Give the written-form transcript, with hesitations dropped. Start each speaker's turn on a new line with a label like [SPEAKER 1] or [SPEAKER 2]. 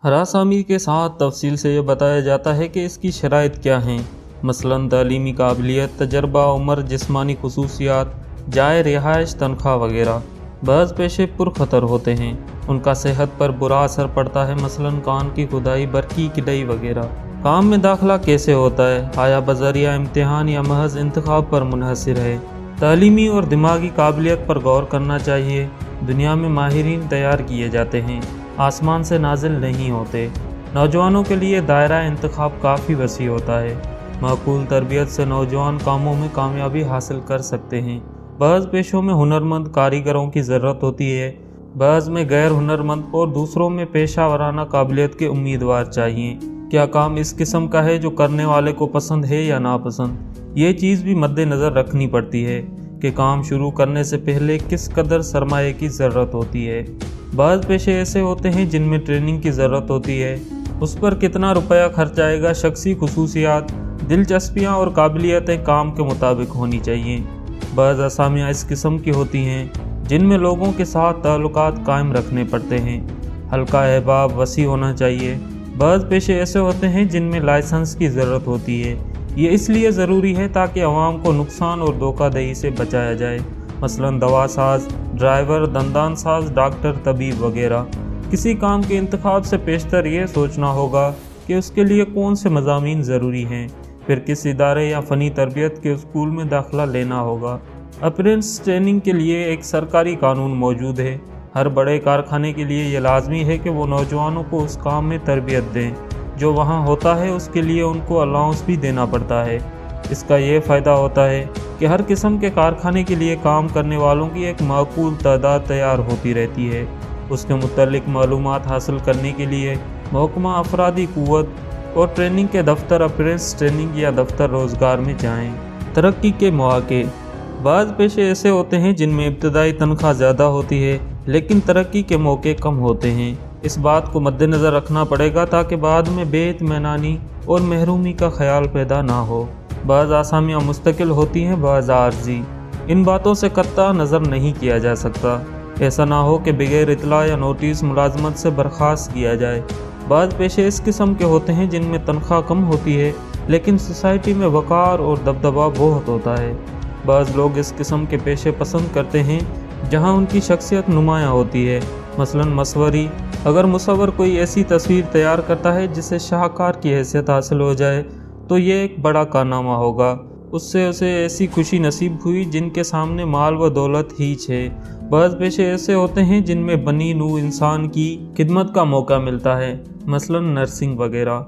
[SPEAKER 1] हरासामी के साथ तफसील से ये बताया जाता है कि इसकी शराइत क्या हैं, मसलन तालीमी काबिलियत, तजर्बा, उम्र, जिस्मानी खसूसियात, जाए रिहाइश, तनख्वाह वगैरह। बाज़ पेशे पुरखतर होते हैं, उनका सेहत पर बुरा असर पड़ता है, मसलन कान की खुदाई, बरकी किडई वगैरह। काम में दाखिला कैसे होता है, आया बज़रिया इम्तिहान या महज इंतखाब पर मुनहसर है। तालीमी और दिमागी काबिलियत पर गौर करना चाहिए। दुनिया में माहिरीन तैयार किए जाते हैं, आसमान से नाजिल नहीं होते। नौजवानों के लिए दायरा इंतखाब काफ़ी वसी होता है। माकूल तरबियत से नौजवान कामों में कामयाबी हासिल कर सकते हैं। बाज़ पेशों में हुनरमंद कारीगरों की ज़रूरत होती है, बाज़ में गैर हुनरमंद और दूसरों में पेशा वराना काबिलियत के उम्मीदवार चाहिए। क्या काम इस किस्म का है जो करने वाले को पसंद है या नापसंद। ये चीज़ भी मद्देनज़र रखनी पड़ती है कि काम शुरू करने से पहले किस कदर सरमाए की ज़रूरत होती है। बाज़ पेशे ऐसे होते हैं जिनमें ट्रेनिंग की ज़रूरत होती है, उस पर कितना रुपया खर्च आएगा, शख्सी खसूसियात, दिलचस्पियाँ और काबिलियतें काम के मुताबिक होनी चाहिए। बाज़ असामियाँ इस किस्म की होती हैं जिनमें लोगों के साथ ताल्लुकात कायम रखने पड़ते हैं, हल्का अहबाब वसी होना चाहिए। बाज़ पेशे ऐसे होते हैं जिनमें लाइसेंस की ज़रूरत होती है। ये इसलिए ज़रूरी है ताकि अवाम को नुकसान और धोखाधड़ी से बचाया जाए, मसलन दवा साज, ड्राइवर, दंदान साज, डॉक्टर, तबीब वगैरह। किसी काम के इंतखाब से पेशतर ये सोचना होगा कि उसके लिए कौन से मज़ामीन ज़रूरी हैं, फिर किस इदारे या फ़नी तरबियत के स्कूल में दाखिला लेना होगा। अप्रेंटिस ट्रेनिंग के लिए एक सरकारी कानून मौजूद है। हर बड़े कारखाने के लिए ये लाजमी है कि वो नौजवानों को उस काम में तरबियत दें जो वहाँ होता है, उसके लिए उनको अलाउंस भी देना पड़ता है। इसका ये फ़ायदा होता है कि हर किस्म के कारखाने के लिए काम करने वालों की एक माकूल तादाद तैयार होती रहती है। उसके मुतल्लिक मालूमात हासिल करने के लिए महकमा अफरादी क़ुव्वत और ट्रेनिंग के दफ्तर अप्रेंटिस ट्रेनिंग या दफ्तर रोज़गार में जाएं। तरक्की के मौके। बाज़ पेशे ऐसे होते हैं जिनमें इब्तदाई तनख्वाह ज़्यादा होती है लेकिन तरक्की के मौके कम होते हैं। इस बात को मद्देनज़र रखना पड़ेगा ताकि बाद में बेइत्मीनानी और महरूमी का ख्याल पैदा ना हो। बाज़ आसामियाँ मुस्तकिल होती हैं, बाज़ आर्जी। इन बातों से कत्ता नज़र नहीं किया जा सकता। ऐसा ना हो कि बगैर इतला या नोटिस मुलाजमत से बर्खास्त किया जाए। बाज़ पेशे इस किस्म के होते हैं जिनमें तनख्वाह कम होती है लेकिन सोसाइटी में वक़ार और दबदबा बहुत होता है। बाज़ लोग इस किस्म के पेशे पसंद करते हैं जहां उनकी शख्सियत नुमायाँ होती है, मसलन मसवरी। अगर मुसव्वर कोई ऐसी तस्वीर तैयार करता है जिससे शाहकार की हैसियत हासिल हो जाए तो ये एक बड़ा कारनामा होगा। उससे उसे ऐसी खुशी नसीब हुई जिनके सामने माल व दौलत हीच है। बाज़ पेशे ऐसे होते हैं जिनमें बनी नू इंसान की खिदमत का मौका मिलता है, मसलन नर्सिंग वगैरह।